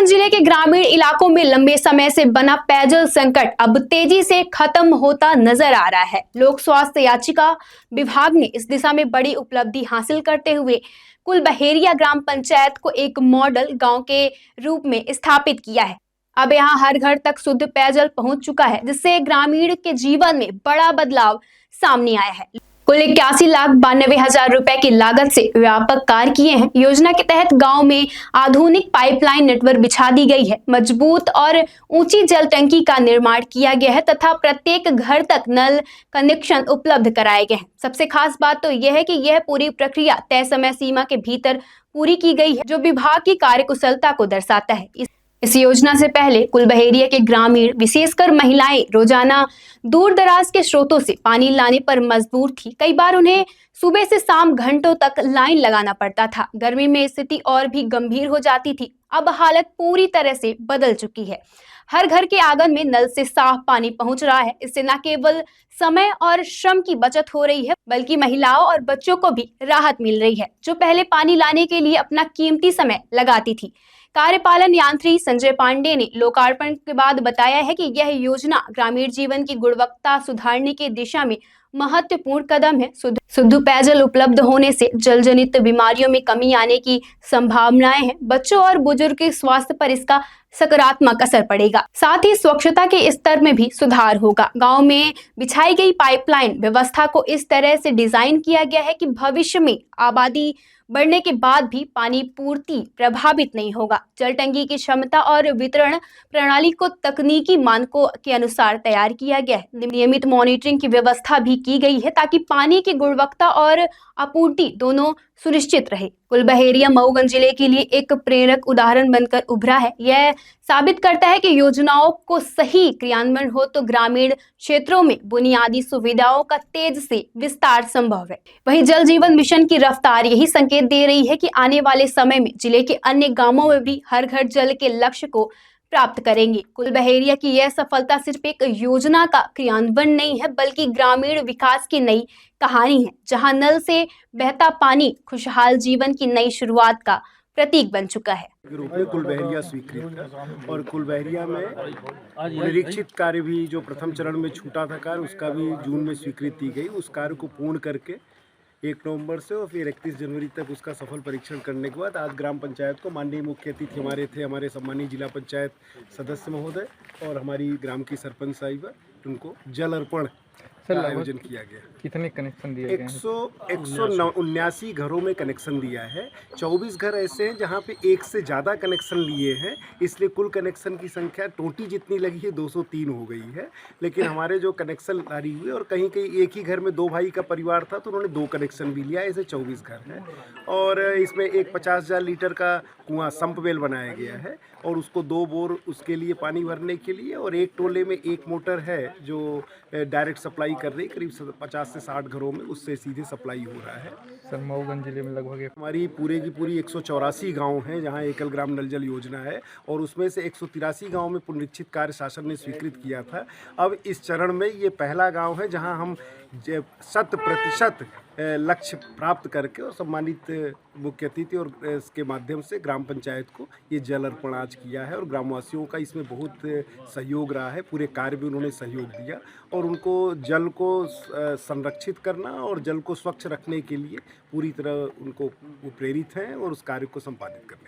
जिले के ग्रामीण इलाकों में लंबे समय से बना पेयजल संकट अब तेजी से खत्म होता नजर आ रहा है। लोक स्वास्थ्य याचिका विभाग ने इस दिशा में बड़ी उपलब्धि हासिल करते हुए कुलबहेरिया ग्राम पंचायत को एक मॉडल गांव के रूप में स्थापित किया है। अब यहां हर घर तक शुद्ध पेयजल पहुंच चुका है, जिससे ग्रामीण के जीवन में बड़ा बदलाव सामने आया है। कुल 81,92,000 रुपए की लागत से व्यापक कार्य किए हैं। योजना के तहत गांव में आधुनिक पाइपलाइन नेटवर्क बिछा दी गई है, मजबूत और ऊंची जल टंकी का निर्माण किया गया है तथा प्रत्येक घर तक नल कनेक्शन उपलब्ध कराए गए हैं। सबसे खास बात तो यह है कि यह पूरी प्रक्रिया तय समय सीमा के भीतर पूरी की गई है, जो विभाग की कार्यकुशलता को दर्शाता है। इस योजना से पहले कुलबहेरिया के ग्रामीण, विशेषकर महिलाएं, रोजाना दूर दराज के स्रोतों से पानी लाने पर मजबूर थी। कई बार उन्हें सुबह से शाम घंटों तक लाइन लगाना पड़ता था। गर्मी में स्थिति और भी गंभीर हो जाती थी। अब हालत पूरी तरह से बदल चुकी है। हर घर के आंगन में नल से साफ पानी पहुंच रहा है। इससे न केवल समय और श्रम की बचत हो रही है, बल्कि महिलाओं और बच्चों को भी राहत मिल रही है, जो पहले पानी लाने के लिए अपना कीमती समय लगाती थी। कार्यपालन यंत्री संजय पांडे ने लोकार्पण के बाद बताया है कि यह योजना ग्रामीण जीवन की गुणवत्ता सुधारने की दिशा में महत्वपूर्ण कदम है। शुद्ध पेयजल उपलब्ध होने से जल जनित बीमारियों में कमी आने की संभावनाएं हैं। बच्चों और बुजुर्ग के स्वास्थ्य पर इसका सकारात्मक असर पड़ेगा। साथ ही स्वच्छता के स्तर में भी सुधार होगा। गांव में बिछाई गई पाइपलाइन व्यवस्था को इस तरह से डिजाइन किया गया है कि भविष्य में आबादी बढ़ने के बाद भी पानी पूर्ति प्रभावित नहीं होगा। जल टंकी की क्षमता और वितरण प्रणाली को तकनीकी मानकों के अनुसार तैयार किया गया है। नियमित मॉनिटरिंग की व्यवस्था भी की गई है, ताकि पानी की गुणवत्ता और आपूर्ति दोनों सुनिश्चित रहे। कुलबहेरिया मऊगंज जिले के लिए एक प्रेरक उदाहरण बनकर उभरा है। यह साबित करता है कि योजनाओं को सही क्रियान्वयन हो तो ग्रामीण क्षेत्रों में बुनियादी सुविधाओं का तेज से विस्तार संभव है। वहीं जल जीवन मिशन की रफ्तार यही संकेत दे रही है कि आने वाले समय में जिले के अन्य गांवों में भी हर घर जल के लक्ष्य को प्राप्त करेंगे। कुलबहेरिया की यह सफलता सिर्फ एक योजना का क्रियान्वयन नहीं है, बल्कि ग्रामीण विकास की नई कहानी है, जहां नल से बहता पानी खुशहाल जीवन की नई शुरुआत का प्रतीक बन चुका है। रूप में कुलबहेरिया स्वीकृत है और कुलबहेरिया में निरीक्षित कार्य भी जो प्रथम चरण में छूटा था कार्य, उसका भी जून में स्वीकृति दी गई। उस कार्य को पूर्ण करके 1 नवंबर से और फिर 31 जनवरी तक उसका सफल परीक्षण करने के बाद आज ग्राम पंचायत को माननीय मुख्य अतिथि हमारे सम्मानीय जिला पंचायत सदस्य महोदय और हमारी ग्राम की सरपंच साहिबा, उनको जल अर्पण का आयोजन किया गया। कितने कनेक्शन दिए गए? 179 घरों में कनेक्शन दिया है। 24 घर ऐसे हैं जहां पे एक से ज़्यादा कनेक्शन लिए हैं, इसलिए कुल कनेक्शन की संख्या टोटी जितनी लगी है 203 हो गई है। लेकिन हमारे जो कनेक्शन जारी हुए और कहीं कहीं एक ही घर में 2 भाई का परिवार था तो उन्होंने 2 कनेक्शन भी लिया, ऐसे 24 घर हैं। और इसमें एक 50,000 लीटर का कुआं संप वेल बनाया गया है और उसको 2 बोर उसके लिए पानी भरने के लिए, और एक टोले में एक मोटर है जो डायरेक्ट सप्लाई कर रही, करीब 50 से 60 घरों में उससे सीधे सप्लाई हो रहा है। सर, मऊगंज जिले में लगभग हमारी पूरे की पूरी 184 गांव हैं जहां एकल ग्राम नल जल योजना है, और उसमें से 183 गांव में पुनरीक्षित कार्य शासन ने स्वीकृत किया था। अब इस चरण में ये पहला गांव है जहां हम 100% लक्ष्य प्राप्त करके और सम्मानित मुख्य अतिथि और इसके माध्यम से ग्राम पंचायत को ये जल अर्पण आज किया है। और ग्रामवासियों का इसमें बहुत सहयोग रहा है, पूरे कार्य में उन्होंने सहयोग दिया और उनको जल को संरक्षित करना और जल को स्वच्छ रखने के लिए पूरी तरह उनको वो प्रेरित हैं और उस कार्य को संपादित करने